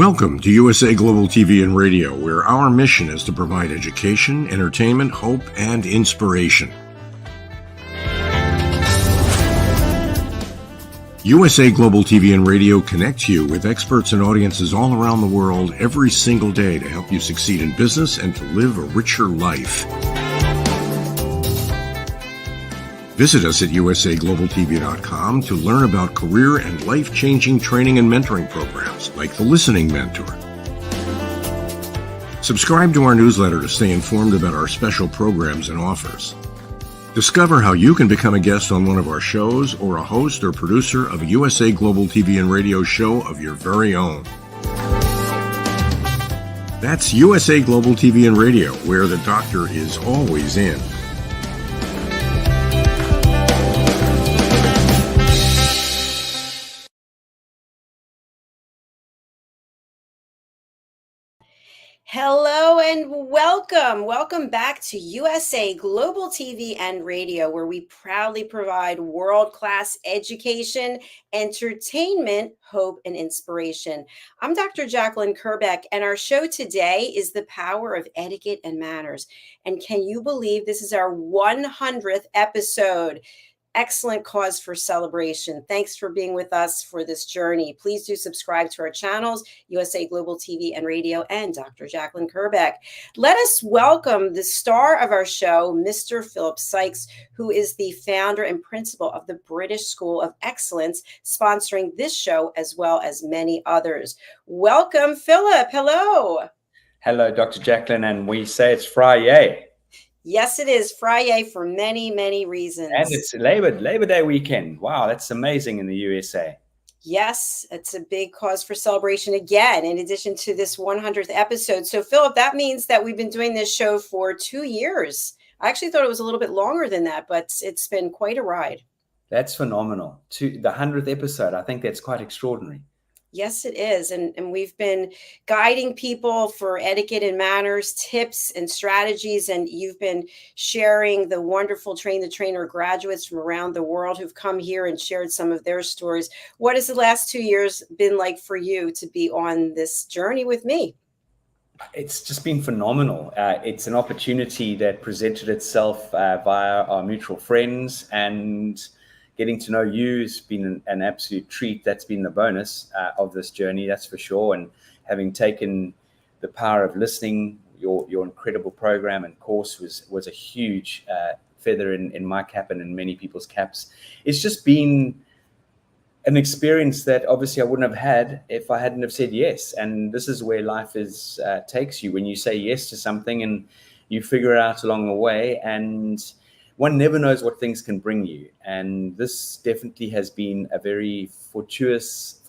Welcome to USA Global TV and Radio, where our mission is to provide education, entertainment, hope, and inspiration. USA Global TV and Radio connects you with experts and audiences all around the world every single day to help you succeed in business and to live a richer life. Visit us at usaglobaltv.com to learn about career and life-changing training and mentoring programs like the Listening Mentor. Subscribe to our newsletter to stay informed about our special programs and offers. Discover how you can become a guest on one of our shows or a host or producer of a USA Global TV and Radio show of your very own. That's USA Global TV and Radio, where the doctor is always in. Hello and welcome. Welcome back to USA Global TV and Radio, where we proudly provide world-class education, entertainment, hope, and inspiration. I'm Dr. Jacalyn Kerbeck, and our show today is The Power of Etiquette and Manners. And can you believe this is our 100th episode? Excellent cause for celebration. Thanks for being with us for this journey. Please do subscribe to our channels, USA Global TV and Radio and Dr. Jacalyn Kerbeck. Let us welcome the star of our show, Mr. Philip Sykes, who is the founder and principal of the British School of Excellence, sponsoring this show as well as many others. Welcome, Philip. Hello. Hello, Dr. Jacalyn, and we say it's Friday. Yes, it is Friday for many, many reasons. And it's Labor Day weekend. Wow, that's amazing in the USA. Yes, it's a big cause for celebration again, in addition to this 100th episode. So, Philip, that means that we've been doing this show for 2 years. I actually thought it was a little bit longer than that, but it's been quite a ride. That's phenomenal. The 100th episode, I think that's quite extraordinary. Yes, it is. And we've been guiding people for etiquette and manners, tips and strategies. And you've been sharing the wonderful Train the Trainer graduates from around the world who've come here and shared some of their stories. What has the last 2 years been like for you to be on this journey with me? It's just been phenomenal. It's an opportunity that presented itself via our mutual friends, and getting to know you has been an absolute treat. That's been the bonus of this journey, that's for sure. And having taken the power of listening, your incredible program and course was a huge feather in my cap and in many people's caps. It's just been an experience that obviously I wouldn't have had if I hadn't have said yes. And this is where life takes you, when you say yes to something and you figure it out along the way, and one never knows what things can bring you. And this definitely has been a very fortuitous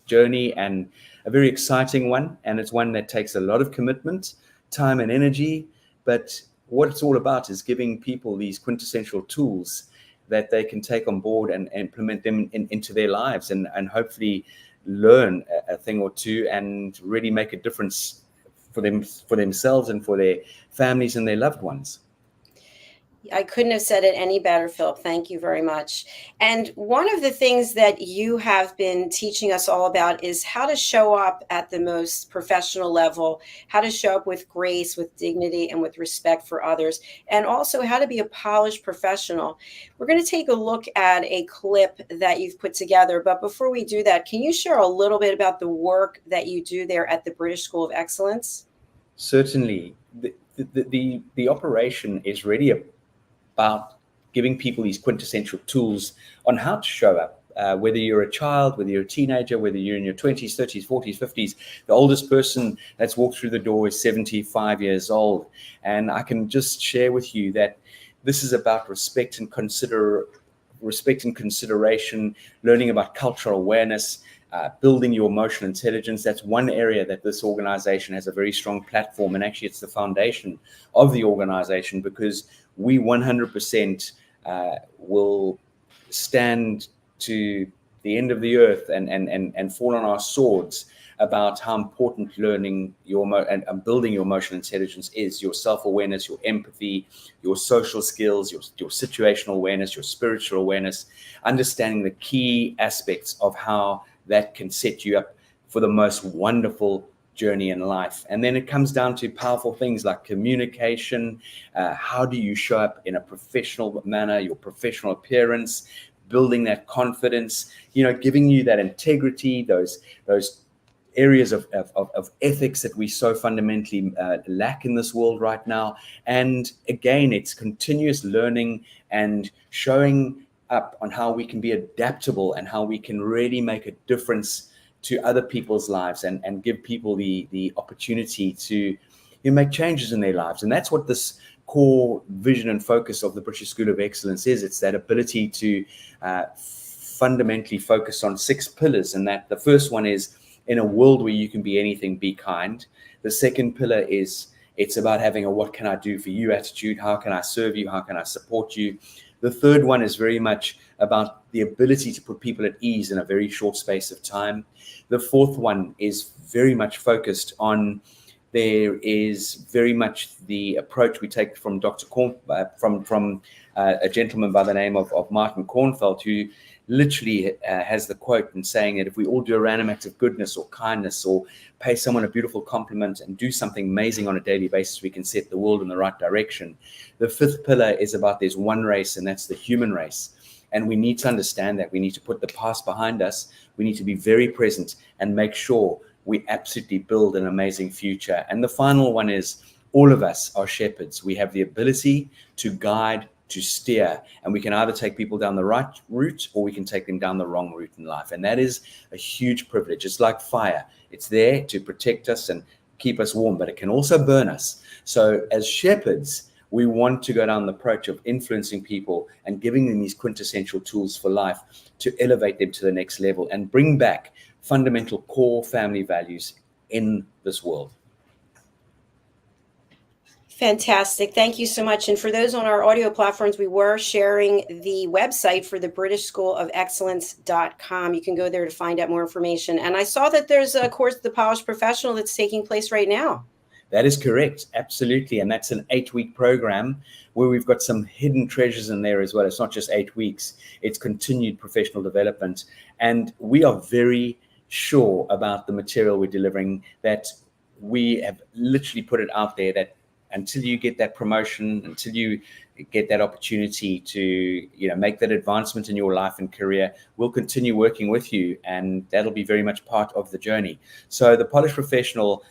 journey, and a very exciting one. And it's one that takes a lot of commitment, time and energy. But what it's all about is giving people these quintessential tools that they can take on board and implement them into their lives, and hopefully learn a thing or two and really make a difference for themselves and for their families and their loved ones. I couldn't have said it any better, Philip. Thank you very much. And one of the things that you have been teaching us all about is how to show up at the most professional level, how to show up with grace, with dignity, and with respect for others, and also how to be a polished professional. We're going to take a look at a clip that you've put together. But before we do that, can you share a little bit about the work that you do there at the British School of Excellence? Certainly. The operation is really about giving people these quintessential tools on how to show up, whether you're a child, whether you're a teenager, whether you're in your 20s, 30s, 40s, 50s. The oldest person that's walked through the door is 75 years old. And I can just share with you that this is about respect and consideration, learning about cultural awareness, building your emotional intelligence. That's one area that this organization has a very strong platform, and actually it's the foundation of the organization, because we 100% will stand to the end of the earth and fall on our swords about how important learning and building your emotional intelligence is, your self-awareness, your empathy, your social skills, your situational awareness, your spiritual awareness, understanding the key aspects of how that can set you up for the most wonderful journey in life. And then it comes down to powerful things like communication. How do you show up in a professional manner, your professional appearance, building that confidence, giving you that integrity, those areas of ethics that we so fundamentally lack in this world right now. And again, it's continuous learning and showing up on how we can be adaptable and how we can really make a difference to other people's lives and give people the opportunity to make changes in their lives. And that's what this core vision and focus of the British School of Excellence is. It's that ability to fundamentally focus on 6 pillars, and that the first one is, in a world where you can be anything, be kind. The second pillar is, it's about having a what can I do for you attitude. How can I serve you? How can I support you? The third one is very much about the ability to put people at ease in a very short space of time. The fourth one is very much focused on, there is very much the approach we take from from a gentleman by the name of Martin Kornfeld, who literally has the quote in saying that if we all do a random act of goodness or kindness or pay someone a beautiful compliment and do something amazing on a daily basis, we can set the world in the right direction. The fifth pillar is about, there's one race, and that's the human race. And we need to understand that. We need to put the past behind us. We need to be very present and make sure we absolutely build an amazing future. And the final one is, all of us are shepherds. We have the ability to guide, to steer, and we can either take people down the right route or we can take them down the wrong route in life. And that is a huge privilege. It's like fire. It's there to protect us and keep us warm, but it can also burn us. So as shepherds, we want to go down the approach of influencing people and giving them these quintessential tools for life to elevate them to the next level and bring back fundamental core family values in this world. Fantastic. Thank you so much. And for those on our audio platforms, we were sharing the website for the British School of Excellence.com. You can go there to find out more information. And I saw that there's a course, The Polished Professional, that's taking place right now. That is correct. Absolutely. And that's an 8-week program where we've got some hidden treasures in there as well. It's not just 8 weeks. It's continued professional development. And we are very sure about the material we're delivering, that we have literally put it out there that until you get that promotion, until you get that opportunity to make that advancement in your life and career, we'll continue working with you, and that'll be very much part of the journey. So the Polished Professional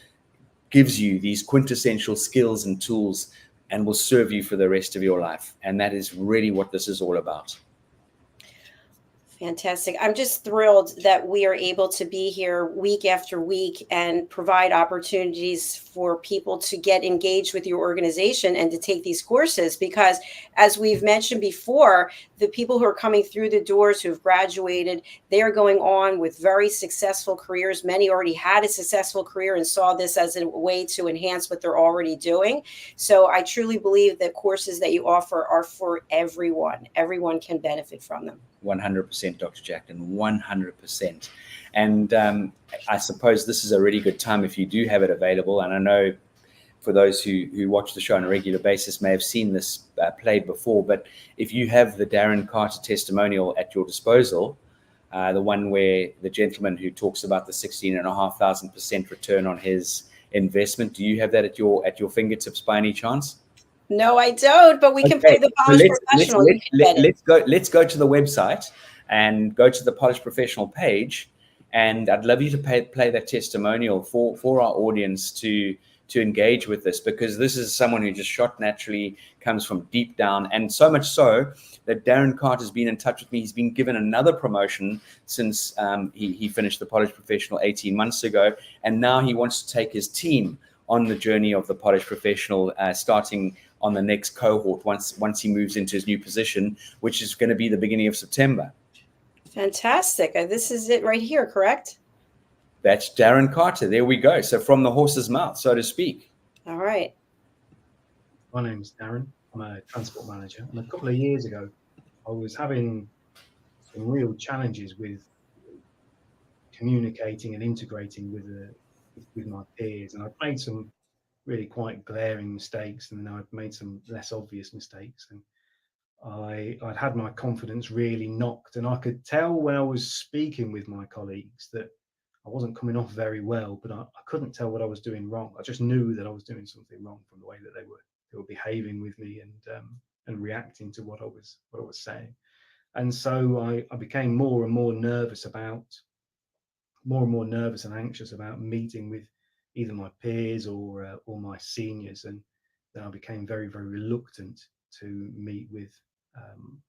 gives you these quintessential skills and tools and will serve you for the rest of your life. And that is really what this is all about. Fantastic. I'm just thrilled that we are able to be here week after week and provide opportunities for people to get engaged with your organization and to take these courses, because as we've mentioned before, the people who are coming through the doors who have graduated, they are going on with very successful careers. Many already had a successful career and saw this as a way to enhance what they're already doing. So I truly believe that courses that you offer are for everyone. Everyone can benefit from them. 100%, Dr. Jacalyn, 100%. And I suppose this is a really good time if you do have it available. And I know for those who watch the show on a regular basis may have seen this played before, but if you have the Darren Carter testimonial at your disposal, the one where the gentleman who talks about the 16,500% return on his investment, do you have that at your fingertips by any chance? No, I don't, but we can play the Polished Professional. Let's go to the website and go to the Polished Professional page. And I'd love you to play that testimonial for our audience to engage with this, because this is someone who just shot naturally, comes from deep down. And so much so that Darren Carter has been in touch with me. He's been given another promotion since he finished the Polished Professional 18 months ago. And now he wants to take his team on the journey of the Polished Professional, starting on the next cohort once he moves into his new position, which is going to be the beginning of September. Fantastic. This is it right here, correct? That's Darren Carter. There we go. So from the horse's mouth, so to speak. All right. My name's Darren. I'm a transport manager. And a couple of years ago, I was having some real challenges with communicating and integrating with my peers. And I'd made some really quite glaring mistakes, and then I'd made some less obvious mistakes. And I'd had my confidence really knocked, and I could tell when I was speaking with my colleagues that I wasn't coming off very well, but I couldn't tell what I was doing wrong. I just knew that I was doing something wrong from the way that they were behaving with me and reacting to what I was saying. And so I became more and more nervous and anxious about meeting with either my peers or my seniors, and then I became very, very reluctant to meet with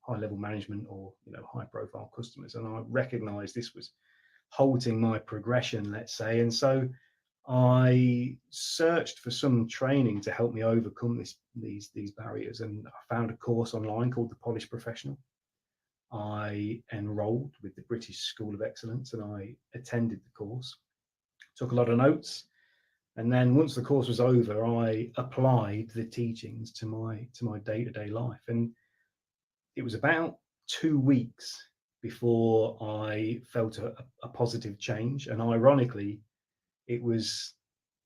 high-level management or high-profile customers. And I recognised this was halting my progression, let's say. And so I searched for some training to help me overcome these barriers, and I found a course online called the Polished Professional. I enrolled with the British School of Excellence and I attended the course, took a lot of notes, and then once the course was over, I applied the teachings to my day-to-day life. And it was about 2 weeks before I felt a positive change. And ironically, it was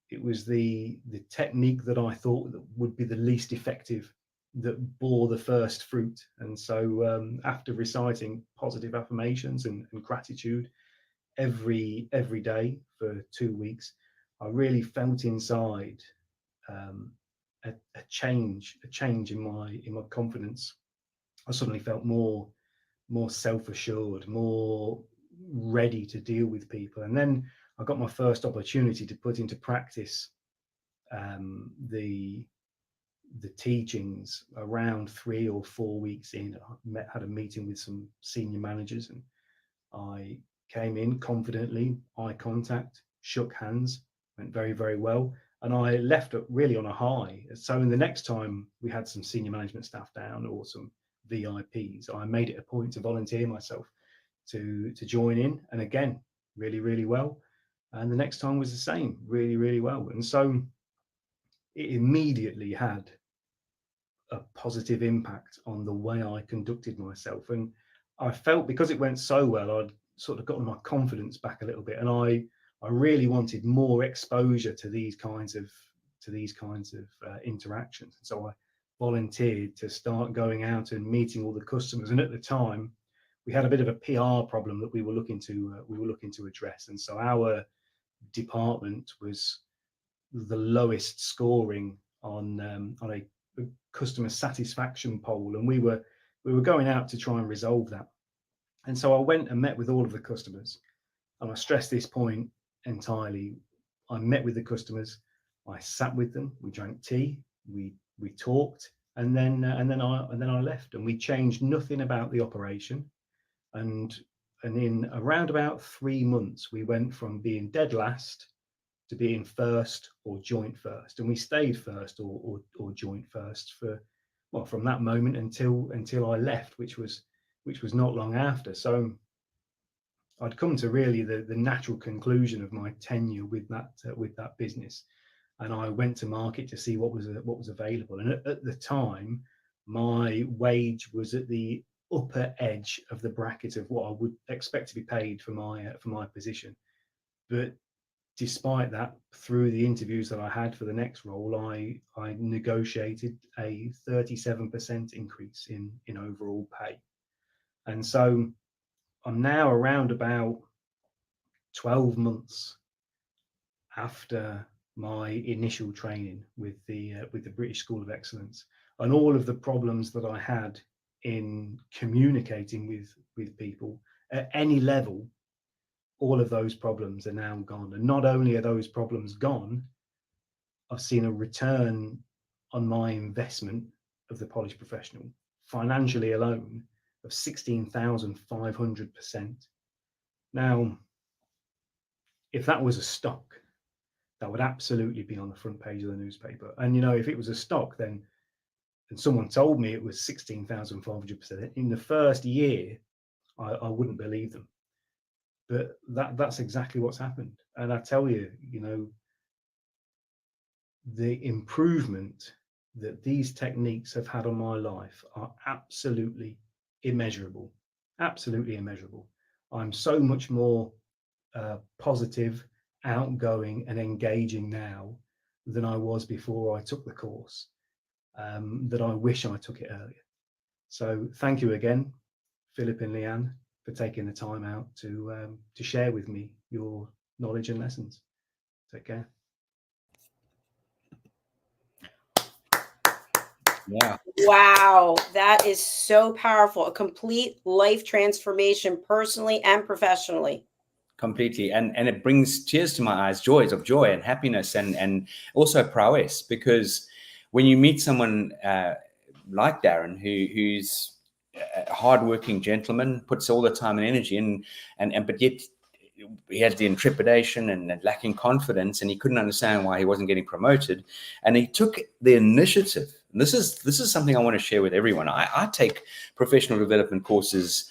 the technique that I thought that would be the least effective that bore the first fruit. And so after reciting positive affirmations and gratitude every day for 2 weeks, I really felt inside a change in my confidence. I suddenly felt more self-assured, more ready to deal with people. And then I got my first opportunity to put into practice the teachings around 3 or 4 weeks in. I had a meeting with some senior managers, and I came in confidently, eye contact, shook hands, went very, very well. And I left it really on a high. So in the next time we had some senior management staff down or some VIPs, I made it a point to volunteer myself to join in. And again, really, really well. And the next time was the same, really, really well. And so it immediately had a positive impact on the way I conducted myself. And I felt, because it went so well, I'd sort of gotten my confidence back a little bit. And I really wanted more exposure to these kinds of interactions. And so I volunteered to start going out and meeting all the customers. And at the time, we had a bit of a PR problem that we were looking to address. And so our department was the lowest scoring on a customer satisfaction poll, and we were going out to try and resolve that. And so I went and met with all of the customers, and I stress this point entirely. I met with the customers, I sat with them, we drank tea, we talked, and then I left, and we changed nothing about the operation. And in around about 3 months, we went from being dead last to being first or joint first, and we stayed first or joint first for, well, from that moment until I left, which was not long after. So I'd come to really the natural conclusion of my tenure with that business, and I went to market to see what was available. And at the time, my wage was at the upper edge of the bracket of what I would expect to be paid for my position. But despite that, through the interviews that I had for the next role, I negotiated a 37% increase in overall pay. And so I'm now around about 12 months after my initial training with the British School of Excellence, and all of the problems that I had in communicating with people at any level, all of those problems are now gone. And not only are those problems gone, I've seen a return on my investment of the Polished Professional, financially alone, of 16,500%. Now, if that was a stock, that would absolutely be on the front page of the newspaper. And if it was a stock, then, and someone told me it was 16,500% in the first year, I wouldn't believe them. But that's exactly what's happened. And I tell you, the improvement that these techniques have had on my life are absolutely immeasurable. Absolutely immeasurable. I'm so much more positive, outgoing, and engaging now than I was before I took the course, that I wish I took it earlier. So thank you again, Philip and Leanne, for taking the time out to share with me your knowledge and lessons. Take care. Yeah. Wow, that is so powerful. A complete life transformation, personally and professionally. Completely. And it brings tears to my eyes, joys of joy and happiness, and also prowess, because when you meet someone like Darren, who's a hardworking gentleman, puts all the time and energy in, but yet he had the intrepidation and lacking confidence, and he couldn't understand why he wasn't getting promoted, and he took the initiative. And this is something I want to share with everyone. I take professional development courses,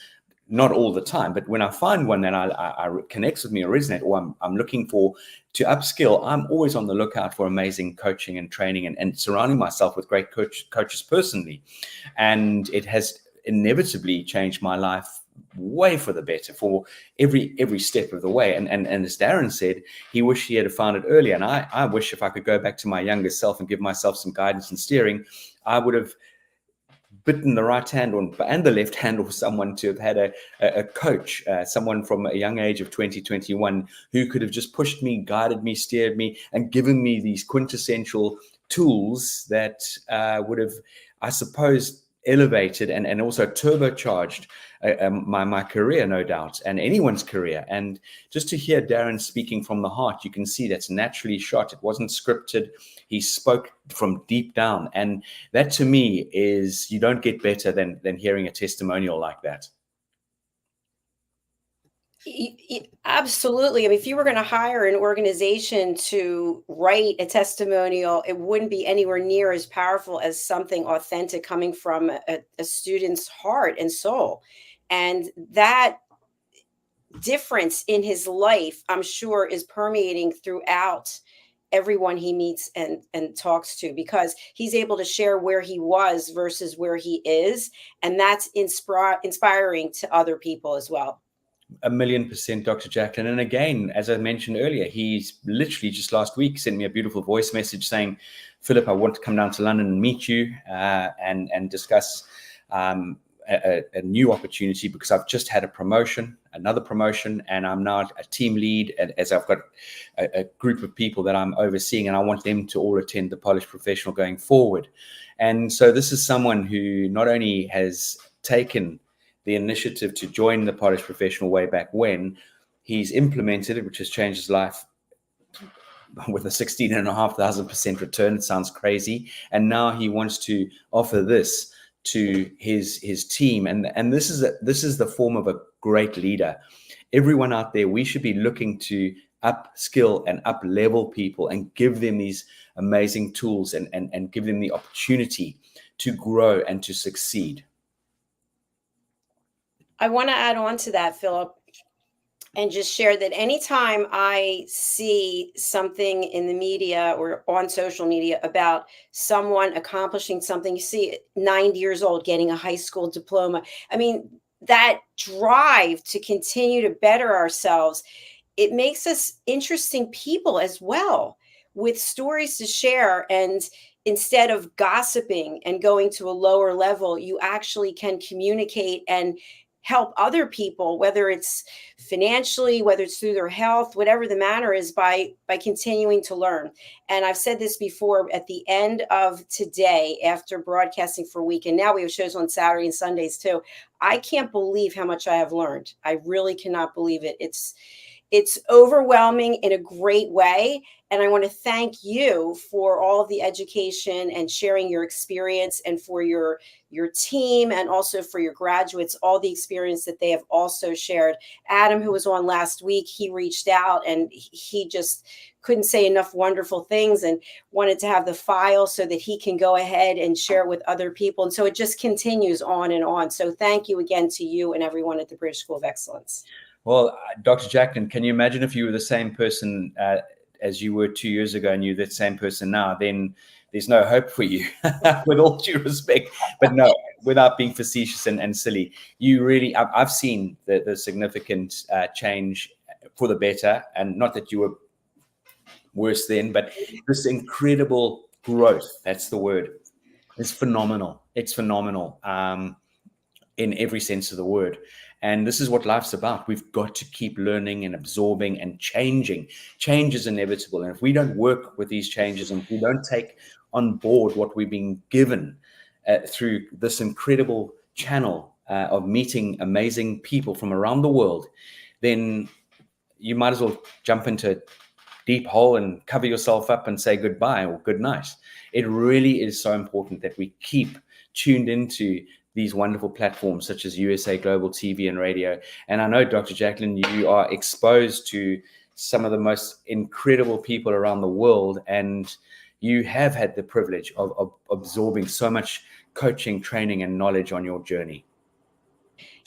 not all the time, but when I find one that I connects with me or resonate, or I'm looking for to upskill, I'm always on the lookout for amazing coaching and training, and surrounding myself with great coaches personally. And it has inevitably changed my life way for the better for every step of the way. And as Darren said, he wished he had found it earlier. And I wish if I could go back to my younger self and give myself some guidance and steering, I would have bitten the right hand and the left hand of someone to have had a coach, someone from a young age of 2021 who could have just pushed me, guided me, steered me, and given me these quintessential tools that would have, I suppose, elevated and also turbocharged my career, no doubt, and anyone's career. And just to hear Darren speaking from the heart, you can see that's naturally shot. It wasn't scripted. He spoke from deep down. And that to me is, you don't get better than hearing a testimonial like that. Absolutely. I mean, if you were going to hire an organization to write a testimonial, it wouldn't be anywhere near as powerful as something authentic coming from a student's heart and soul. And that difference in his life, I'm sure, is permeating throughout everyone he meets and talks to, because he's able to share where he was versus where he is. And that's inspiring to other people as well. 1,000,000%, Dr. Jacalyn. And again, as I mentioned earlier, he's literally just last week sent me a beautiful voice message saying, Philip, I want to come down to London and meet you and discuss a new opportunity, because I've just had another promotion, and I'm now a team lead, as I've got a group of people that I'm overseeing, and I want them to all attend the Polished Professional going forward. And so this is someone who not only has taken the initiative to join the Polished Professional way back when, he's implemented it, which has changed his life with a 16,500% return. It sounds crazy. And now he wants to offer this to his team. And this is the form of a great leader. Everyone out there, we should be looking to upskill and up level people and give them these amazing tools and give them the opportunity to grow and to succeed. I want to add on to that, Philip, and just share that anytime I see something in the media or on social media about someone accomplishing something, you see 90 years old getting a high school diploma. I mean, that drive to continue to better ourselves, it makes us interesting people as well, with stories to share. And instead of gossiping and going to a lower level, you actually can communicate and help other people, whether it's financially, whether it's through their health, whatever the matter is, by continuing to learn. And I've said this before, at the end of today, after broadcasting for a week, and now we have shows on Saturday and Sundays too, I can't believe how much I have learned. I really cannot believe it. It's overwhelming in a great way. And I want to thank you for all of the education and sharing your experience, and for your team, and also for your graduates, all the experience that they have also shared. Adam, who was on last week, he reached out and he just couldn't say enough wonderful things, and wanted to have the file so that he can go ahead and share it with other people. And so it just continues on and on. So thank you again to you and everyone at the British School of Excellence. Well, Dr. Jacalyn, can you imagine if you were the same person as you were 2 years ago, and you're that same person now? Then there's no hope for you, with all due respect. But no, without being facetious and silly, you really, I've seen the significant change for the better. And not that you were worse then, but this incredible growth, that's the word, is phenomenal. It's phenomenal in every sense of the word. And this is what life's about. We've got to keep learning and absorbing and changing. Change is inevitable. And if we don't work with these changes and we don't take on board what we've been given through this incredible channel of meeting amazing people from around the world, then you might as well jump into a deep hole and cover yourself up and say goodbye or good night. It really is so important that we keep tuned into these wonderful platforms such as USA Global TV and radio. And I know, Dr. Jacalyn, you are exposed to some of the most incredible people around the world, and you have had the privilege of absorbing so much coaching, training, and knowledge on your journey.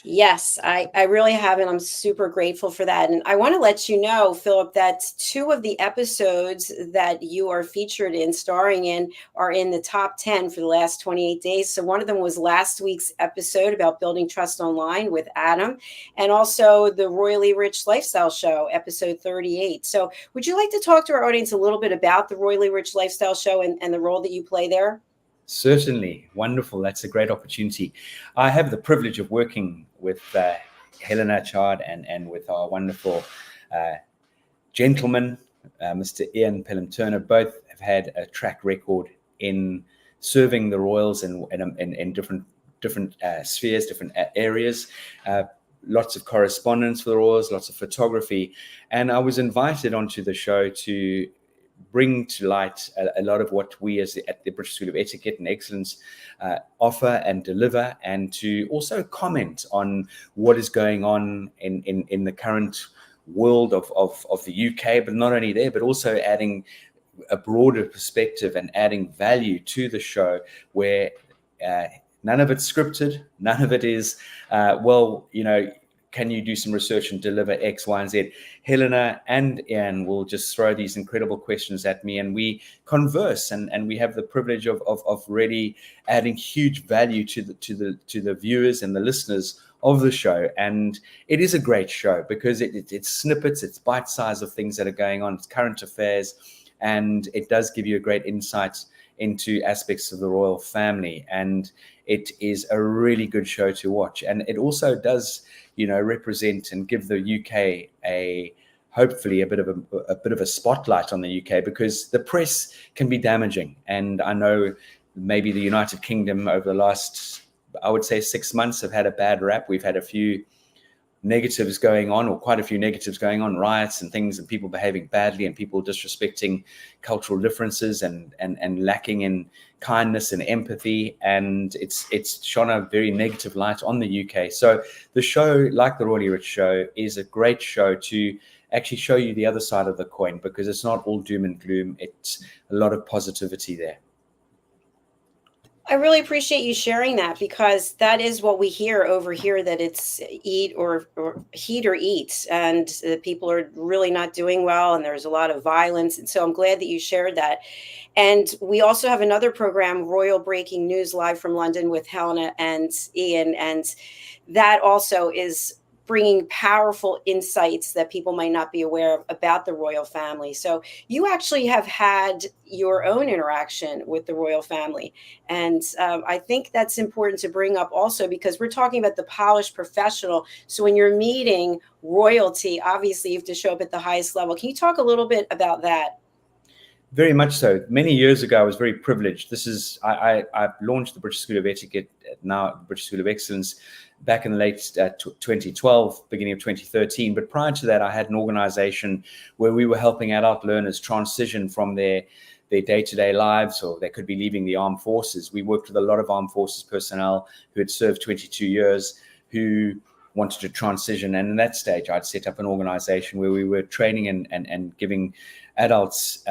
Yes, I really have, and I'm super grateful for that. And I want to let you know, Philip, that 2 of the episodes that you are featured in, starring in, are in the top 10 for the last 28 days. So one of them was last week's episode about building trust online with Adam, and also the Royally Rich Lifestyle Show, episode 38. So would you like to talk to our audience a little bit about the Royally Rich Lifestyle Show and the role that you play there? Certainly. Wonderful. That's a great opportunity. I have the privilege of working with Helena Chard and with our wonderful gentleman, Mr. Ian Pelham-Turner. Both have had a track record in serving the Royals in different spheres, different areas. Lots of correspondence for the Royals, lots of photography. And I was invited onto the show to bring to light a lot of what we at the British School of Etiquette and Excellence offer and deliver, and to also comment on what is going on in the current world of the UK, but not only there, but also adding a broader perspective and adding value to the show, where none of it's scripted, none of it is, can you do some research and deliver X, Y, and Z? Helena and Ian will just throw these incredible questions at me, and we converse, and we have the privilege of really adding huge value to the viewers and the listeners of the show. And it is a great show because it's snippets, it's bite size of things that are going on, it's current affairs, and it does give you a great insight into aspects of the royal family. And it is a really good show to watch, and it also does represent and give the UK hopefully a bit of a spotlight on the UK, because the press can be damaging. And I know maybe the United Kingdom over the last, I would say, 6 months have had a bad rap. We've had a few negatives going on, or quite a few negatives going on, riots and things, and people behaving badly, and people disrespecting cultural differences and lacking in kindness and empathy, and it's shone a very negative light on the UK. So the show, like the Royally Rich Show, is a great show to actually show you the other side of the coin, because it's not all doom and gloom. It's a lot of positivity there. I really appreciate you sharing that, because that is what we hear over here, that it's eat or heat or eat, and people are really not doing well, and there's a lot of violence. And so I'm glad that you shared that. And we also have another program, Royal Breaking News, live from London with Helena and Ian, and that also is bringing powerful insights that people might not be aware of about the royal family. So you actually have had your own interaction with the royal family. And I think that's important to bring up also, because we're talking about the polished professional. So when you're meeting royalty, obviously you have to show up at the highest level. Can you talk a little bit about that? Very much so. Many years ago, I was very privileged. I launched the British School of Etiquette, now the British School of Excellence, back in the late 2012, beginning of 2013. But prior to that, I had an organization where we were helping adult learners transition from their day-to-day lives, or they could be leaving the armed forces. We worked with a lot of armed forces personnel who had served 22 years, who wanted to transition. And in that stage, I'd set up an organization where we were training and giving adults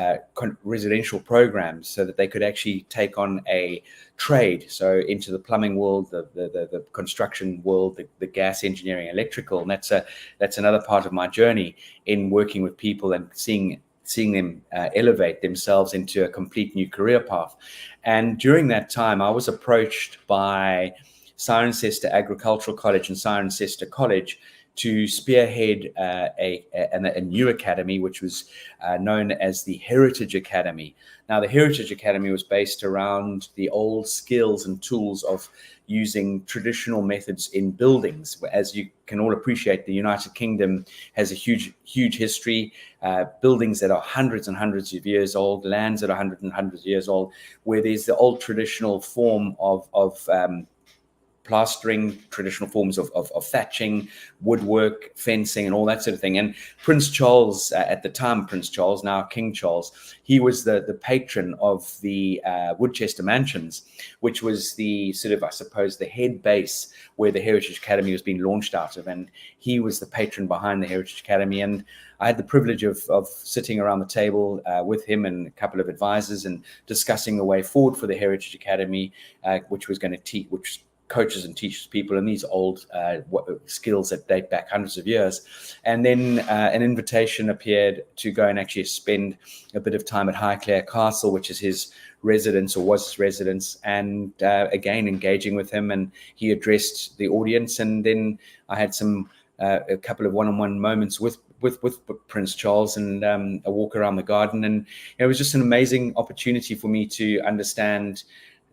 residential programs so that they could actually take on a trade, so into the plumbing world, the construction world, the gas engineering, electrical. And that's another part of my journey in working with people and seeing them elevate themselves into a complete new career path. And during that time, I was approached by Cirencester Agricultural College and Cirencester College to spearhead a new academy, which was known as the Heritage Academy. Now, the Heritage Academy was based around the old skills and tools of using traditional methods in buildings. As you can all appreciate, the United Kingdom has a huge history, buildings that are hundreds and hundreds of years old, lands that are hundreds and hundreds of years old, where there's the old traditional form of plastering, traditional forms of thatching, woodwork, fencing, and all that sort of thing. And Prince Charles, at the time, Prince Charles, now King Charles, he was the patron of the Woodchester Mansions, which was the sort of, I suppose, the head base where the Heritage Academy was being launched out of. And he was the patron behind the Heritage Academy. And I had the privilege of sitting around the table with him and a couple of advisors and discussing the way forward for the Heritage Academy, which was going to teach, which coaches and teaches people in these old skills that date back hundreds of years. And then an invitation appeared to go and actually spend a bit of time at Highclere Castle, which is his residence, or was his residence, and again engaging with him, and he addressed the audience. And then I had a couple of one-on-one moments with Prince Charles, and a walk around the garden, and it was just an amazing opportunity for me to understand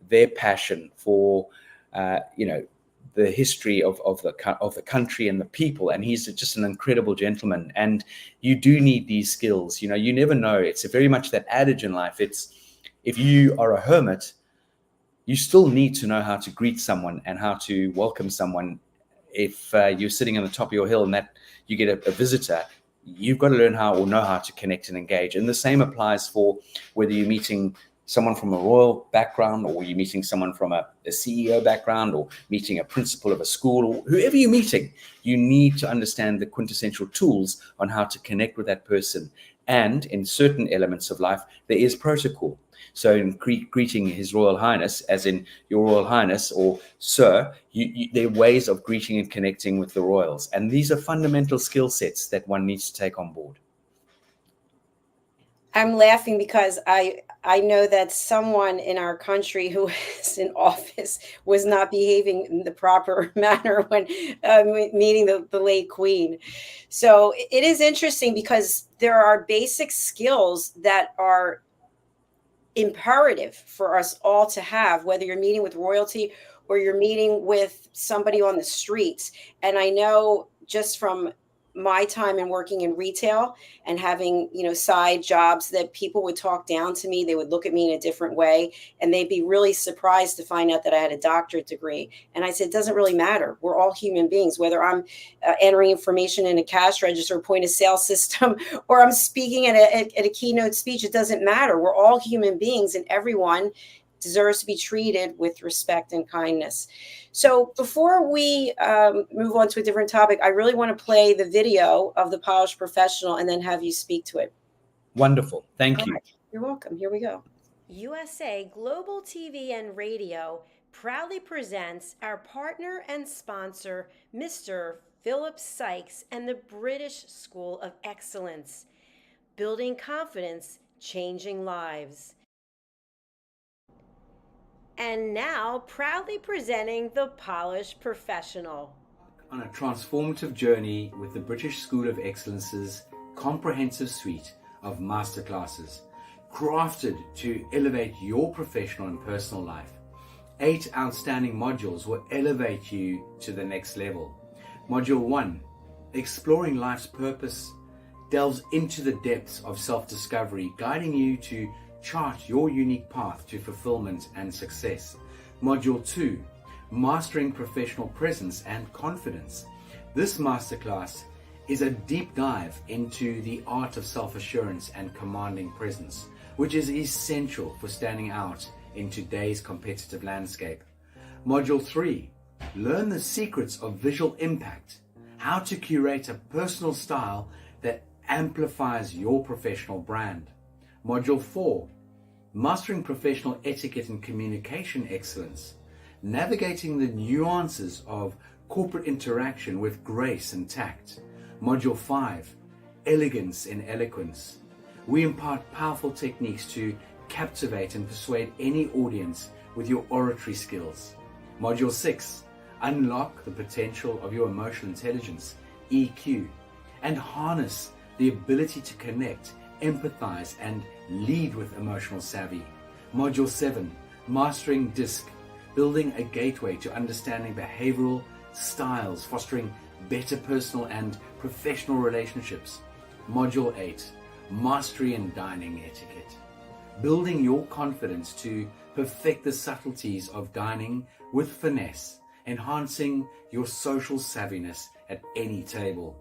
their passion for the history of the country and the people. And he's just an incredible gentleman. And you do need these skills. You never know. It's very much that adage in life. It's, if you are a hermit, you still need to know how to greet someone and how to welcome someone. If you're sitting on the top of your hill and that you get a visitor, you've got to learn how or know how to connect and engage. And the same applies for whether you're meeting someone from a royal background, or you're meeting someone from a CEO background, or meeting a principal of a school, or whoever you're meeting. You need to understand the quintessential tools on how to connect with that person. And in certain elements of life, there is protocol. So in greeting His Royal Highness, as in Your Royal Highness or Sir, there are ways of greeting and connecting with the royals. And these are fundamental skill sets that one needs to take on board. I'm laughing because I know that someone in our country who is in office was not behaving in the proper manner when meeting the late Queen. So it is interesting because there are basic skills that are imperative for us all to have, whether you're meeting with royalty or you're meeting with somebody on the streets. And I know just from my time in working in retail and having, side jobs, that people would talk down to me. They would look at me in a different way, and they'd be really surprised to find out that I had a doctorate degree. And I said, it doesn't really matter. We're all human beings, whether I'm entering information in a cash register, point of sale system, or I'm speaking at a keynote speech. It doesn't matter. We're all human beings, and everyone deserves to be treated with respect and kindness. So before we move on to a different topic, I really want to play the video of the Polished Professional and then have you speak to it. Wonderful. Thank you. Right. You're welcome. Here we go. USA Global TV and Radio proudly presents our partner and sponsor, Mr. Philip Sykes and the British School of Excellence. Building confidence, changing lives. And now, proudly presenting the Polished Professional. On a transformative journey with the British School of Excellence's comprehensive suite of masterclasses, crafted to elevate your professional and personal life. 8 outstanding modules will elevate you to the next level. Module 1, Exploring Life's Purpose, delves into the depths of self-discovery, guiding you to chart your unique path to fulfillment and success. Module 2, Mastering Professional Presence and Confidence. This masterclass is a deep dive into the art of self-assurance and commanding presence, which is essential for standing out in today's competitive landscape. Module 3, Learn the secrets of visual impact, how to curate a personal style that amplifies your professional brand. Module 4, Mastering Professional Etiquette and Communication Excellence, navigating the nuances of corporate interaction with grace and tact. Module 5, Elegance in Eloquence. We impart powerful techniques to captivate and persuade any audience with your oratory skills. Module 6, Unlock the potential of your emotional intelligence, EQ, and harness the ability to connect, empathize, and lead with emotional savvy. Module 7, Mastering DISC, building a gateway to understanding behavioral styles, fostering better personal and professional relationships. Module 8, Mastery in Dining Etiquette, building your confidence to perfect the subtleties of dining with finesse, enhancing your social savviness at any table.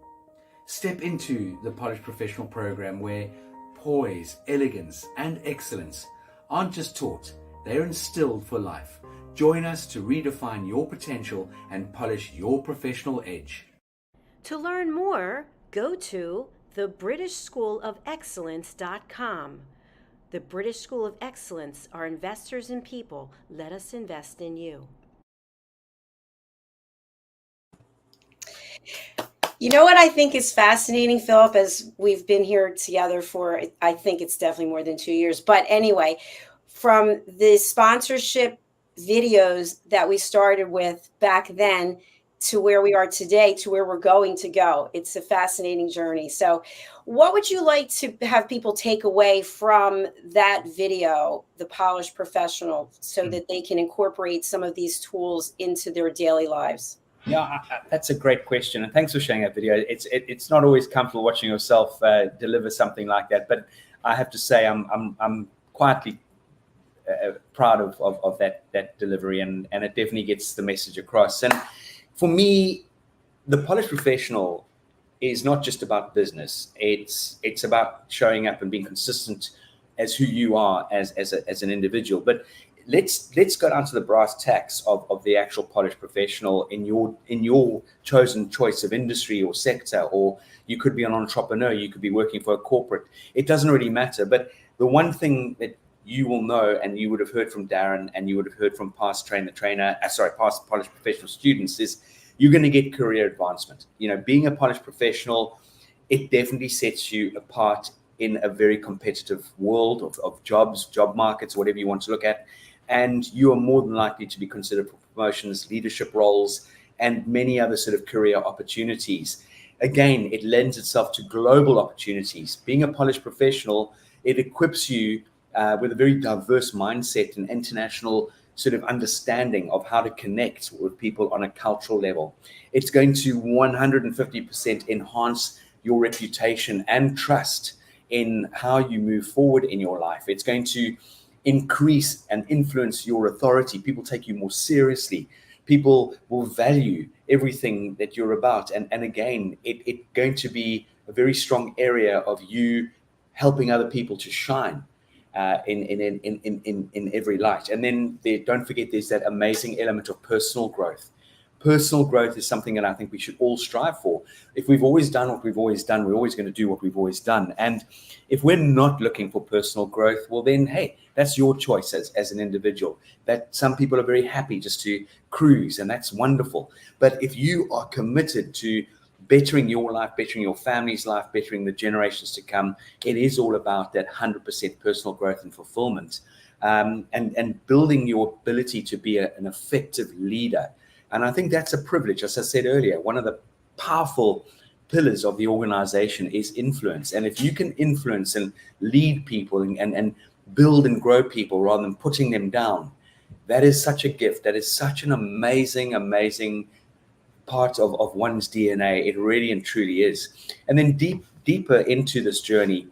Step into the Polished Professional program where poise, elegance, and excellence aren't just taught, they're instilled for life. Join us to redefine your potential and polish your professional edge. To learn more, go to thebritishschoolofexcellence.com. The British School of Excellence are investors in people. Let us invest in you. You know what I think is fascinating, Philip, as we've been here together for, I think it's definitely more than 2 years. But anyway, from the sponsorship videos that we started with back then to where we are today, to where we're going to go, it's a fascinating journey. So what would you like to have people take away from that video, The Polished Professional, so that they can incorporate some of these tools into their daily lives? Yeah, that's a great question, and thanks for sharing that video. It's not always comfortable watching yourself deliver something like that, but I have to say I'm quietly proud of that delivery, and it definitely gets the message across. And for me, the Polished Professional is not just about business. It's about showing up and being consistent as who you are as an individual. But let's go down to the brass tacks of the actual Polished Professional in your chosen choice of industry or sector, or you could be an entrepreneur, you could be working for a corporate. It doesn't really matter. But the one thing that you will know, and you would have heard from Darren, and you would have heard from past past Polished Professional students, is you're going to get career advancement. Being a Polished Professional, it definitely sets you apart in a very competitive world of jobs, job markets, whatever you want to look at. And you are more than likely to be considered for promotions, leadership roles, and many other sort of career opportunities. Again, it lends itself to global opportunities. Being a Polished Professional, it equips you with a very diverse mindset and international sort of understanding of how to connect with people on a cultural level. It's going to 150% enhance your reputation and trust in how you move forward in your life. It's going to increase and influence your authority. People take you more seriously. People will value everything that you're about. And again, it's going to be a very strong area of you helping other people to shine in every light. And then don't forget, there's that amazing element of personal growth. Personal growth is something that I think we should all strive for. If we've always done what we've always done, we're always going to do what we've always done. And if we're not looking for personal growth, well then, hey, that's your choice as an individual. That some people are very happy just to cruise, and that's wonderful. But if you are committed to bettering your life, bettering your family's life, bettering the generations to come, it is all about that 100% personal growth and fulfillment, and building your ability to be an effective leader. And I think that's a privilege. As I said earlier, one of the powerful pillars of the organization is influence. And if you can influence and lead people and build and grow people rather than putting them down, that is such a gift. That is such an amazing, amazing part of one's DNA. It really and truly is. And then deeper into this journey,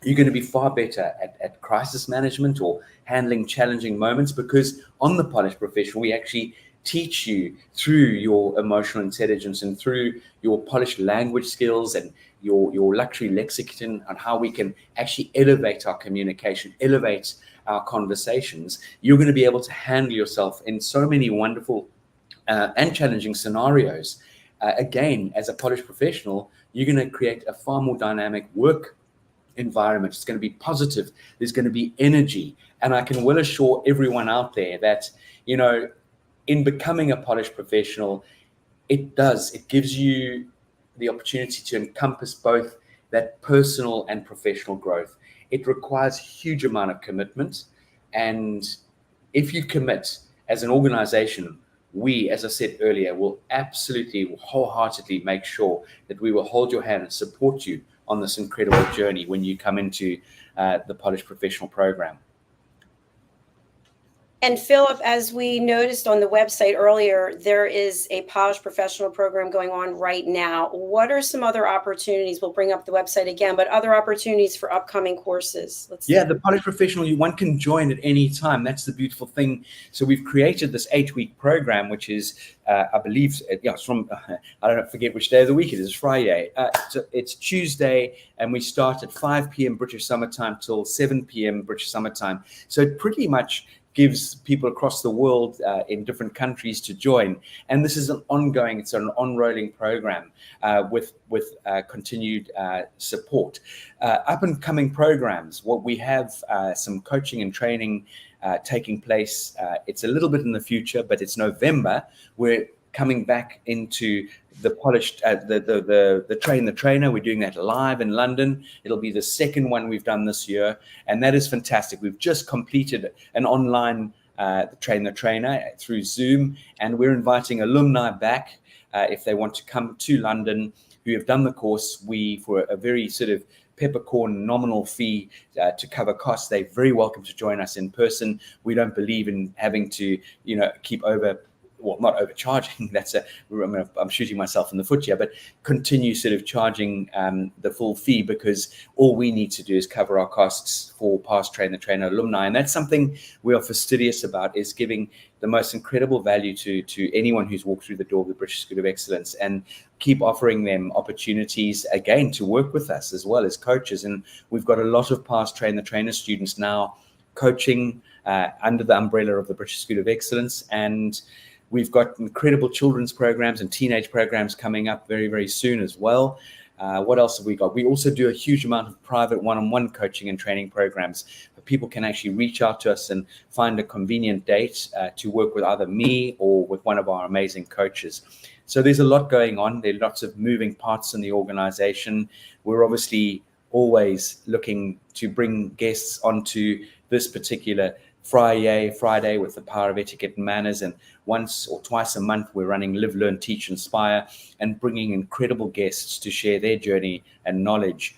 you're going to be far better at crisis management or handling challenging moments, because on the Polished Professional, we actually teach you through your emotional intelligence and through your polished language skills and your luxury lexicon on how we can actually elevate our communication, elevate our conversations. You're going to be able to handle yourself in so many wonderful and challenging scenarios. Again, as a Polished Professional, you're going to create a far more dynamic work environment. It's going to be positive. There's going to be energy. And I can well assure everyone out there that, in becoming a Polished Professional, it gives you the opportunity to encompass both that personal and professional growth. It requires a huge amount of commitment. And if you commit as an organization we, as I said earlier, will absolutely wholeheartedly make sure that we will hold your hand and support you on this incredible journey when you come into the Polished Professional Program. And Philip, as we noticed on the website earlier, there is a Polished Professional Program going on right now. What are some other opportunities? We'll bring up the website again, but other opportunities for upcoming courses. The Polished Professional, one can join at any time. That's the beautiful thing. So we've created this 8-week program, which is, I believe, it's from, I don't forget which day of the week it is, Friday. So it's Tuesday, and we start at 5 p.m. British Summer Time till 7 p.m. British Summer Time. So it pretty much gives people across the world in different countries to join. And this is an ongoing, it's an on-rolling program with continued support. Up and coming programs, what we have some coaching and training taking place. It's a little bit in the future, but it's November. We're coming back into the polished, the Train the Trainer. We're doing that live in London. It'll be the second one we've done this year, and that is fantastic. We've just completed an online Train the Trainer through Zoom, and we're inviting alumni back if they want to come to London who have done the course. We, for a very sort of peppercorn nominal fee to cover costs, they're very welcome to join us in person. We don't believe in having to, keep not overcharging. I'm shooting myself in the foot here, but continue sort of charging the full fee, because all we need to do is cover our costs for past Train the Trainer alumni. And that's something we are fastidious about, is giving the most incredible value to anyone who's walked through the door of the British School of Excellence, and keep offering them opportunities again to work with us as well as coaches. And we've got a lot of past Train the Trainer students now coaching under the umbrella of the British School of Excellence. And we've got incredible children's programs and teenage programs coming up very, very soon as well. What else have we got? We also do a huge amount of private one-on-one coaching and training programs. People can actually reach out to us and find a convenient date to work with either me or with one of our amazing coaches. So there's a lot going on. There are lots of moving parts in the organization. We're obviously always looking to bring guests onto this particular Friday with the Power of Etiquette and Manners, and once or twice a month we're running Live, Learn, Teach, Inspire, and bringing incredible guests to share their journey and knowledge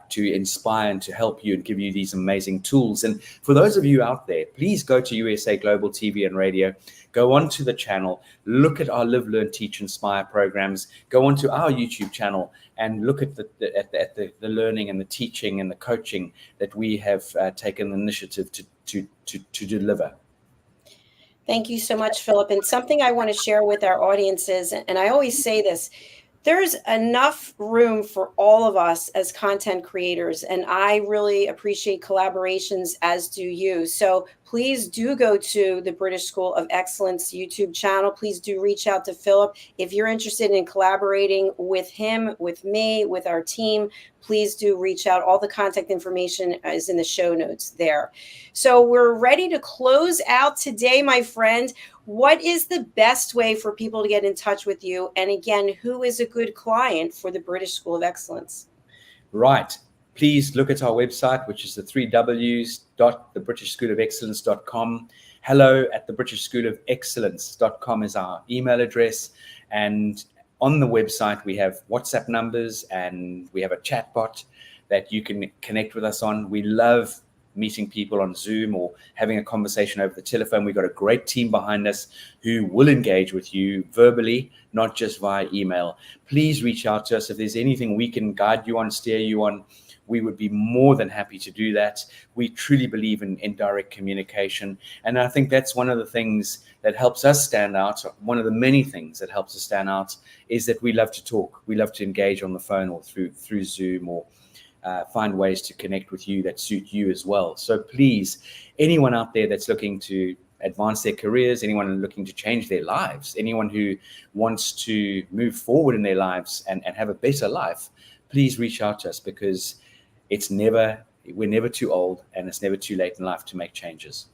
to inspire and to help you and give you these amazing tools. And for those of you out there, please go to USA Global TV and Radio, go onto the channel, look at our Live, Learn, Teach, Inspire programs, go onto our YouTube channel and look at the learning and the teaching and the coaching that we have taken the initiative to deliver. Thank you so much, Philip. And something I want to share with our audiences, and I always say this, there's enough room for all of us as content creators, and I really appreciate collaborations, as do you. So please do go to the British School of Excellence YouTube channel. Please do reach out to Philip. If you're interested in collaborating with him, with me, with our team, please do reach out. All the contact information is in the show notes there. So we're ready to close out today, my friend. What is the best way for people to get in touch with you? And again, who is a good client for the British School of Excellence? Right. Please look at our website, which is the 3 W's.thebritishschoolofexcellence.com. hello@thebritishschoolofexcellence.com is our email address. And on the website, we have WhatsApp numbers and we have a chat bot that you can connect with us on. We love meeting people on Zoom or having a conversation over the telephone. We've got a great team behind us who will engage with you verbally, not just via email. Please reach out to us. If there's anything we can guide you on, steer you on, we would be more than happy to do that. We truly believe in direct communication. And I think that's one of the things that helps us stand out. One of the many things that helps us stand out is that we love to talk. We love to engage on the phone or through Zoom, or find ways to connect with you that suit you as well. So please, anyone out there that's looking to advance their careers, anyone looking to change their lives, anyone who wants to move forward in their lives and have a better life, please reach out to us, because we're never too old and it's never too late in life to make changes.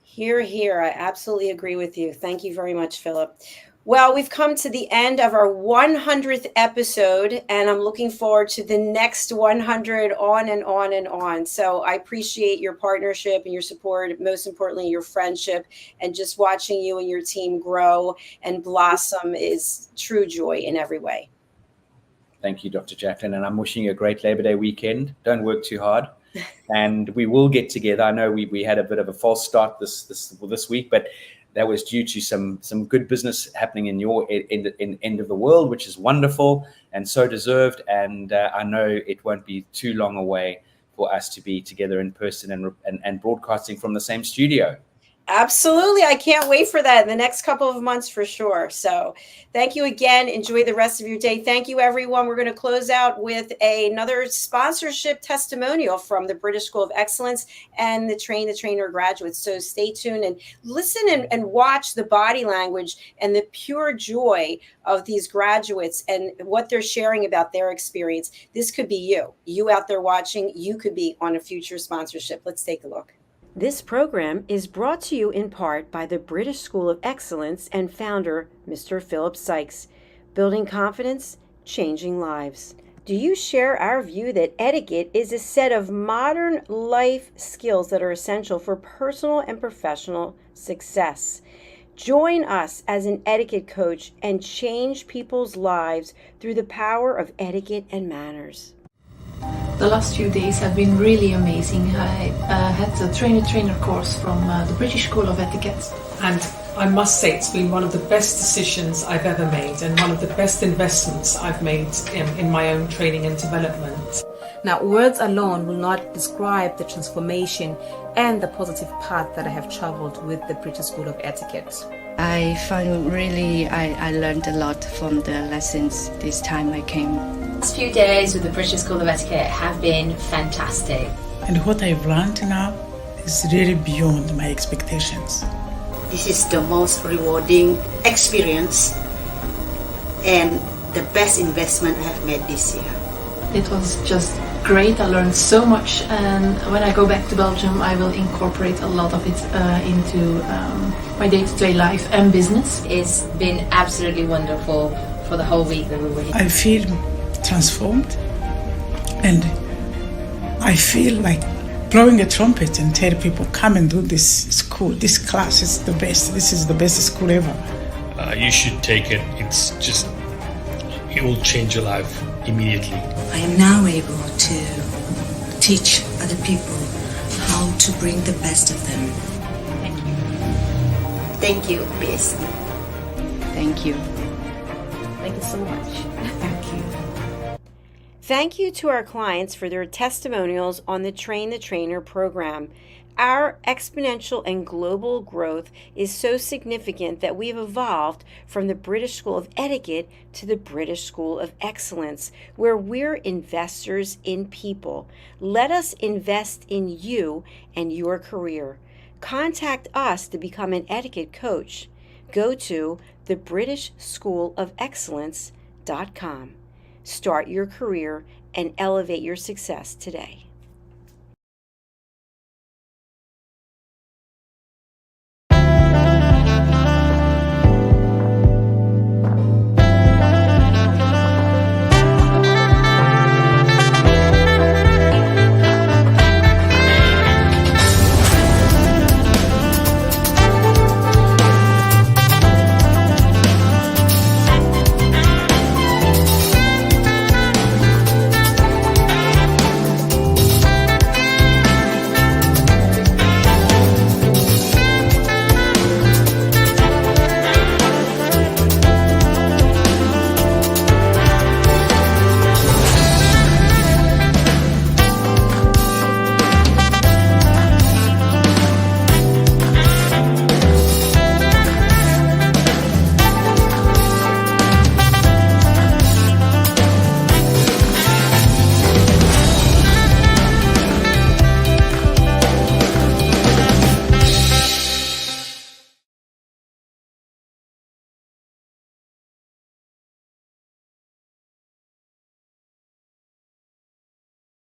Hear, hear. I absolutely agree with you. Thank you very much, Philip. Well, we've come to the end of our 100th episode, and I'm looking forward to the next 100, on and on and on. So I appreciate your partnership and your support, most importantly, your friendship, and just watching you and your team grow and blossom is true joy in every way. Thank you, Dr. Jacalyn, and I'm wishing you a great Labor Day weekend. Don't work too hard, and we will get together. I know we had a bit of a false start this week, but that was due to some good business happening in your end of the world, which is wonderful and so deserved. And I know it won't be too long away for us to be together in person and broadcasting from the same studio. Absolutely. I can't wait for that in the next couple of months for sure. So thank you again. Enjoy the rest of your day. Thank you, everyone. We're going to close out with another sponsorship testimonial from the British School of Excellence and the Train the Trainer graduates. So stay tuned and listen and watch the body language and the pure joy of these graduates and what they're sharing about their experience. This could be you out there watching. You could be on a future sponsorship. Let's take a look. This program is brought to you in part by the British School of Excellence and founder, Mr. Philip Sykes. Building confidence, changing lives. Do you share our view that etiquette is a set of modern life skills that are essential for personal and professional success? Join us as an etiquette coach and change people's lives through the power of etiquette and manners. The last few days have been really amazing. I had the trainer course from the British School of Etiquette. And I must say it's been one of the best decisions I've ever made and one of the best investments I've made in my own training and development. Now, words alone will not describe the transformation and the positive path that I have traveled with the British School of Etiquette. I find I learned a lot from the lessons this time I came. The last few days with the British School of Etiquette have been fantastic. And what I've learned now is really beyond my expectations. This is the most rewarding experience and the best investment I have made this year. It was just great. I learned so much, and when I go back to Belgium I will incorporate a lot of it into my day-to-day life and business. It's been absolutely wonderful for the whole week that we were here. I feel transformed, and I feel like blowing a trumpet and tell people, come and do this school. This class is the best. This is the best school ever. You should take it. It will change your life immediately. I am now able to teach other people how to bring the best of them. Thank you, BSc. Thank you. Thank you so much. Thank you. Thank you to our clients for their testimonials on the Train the Trainer program. Our exponential and global growth is so significant that we've evolved from the British School of Etiquette to the British School of Excellence, where we're investors in people. Let us invest in you and your career. Contact us to become an etiquette coach. Go to thebritishschoolofexcellence.com. Start your career and elevate your success today.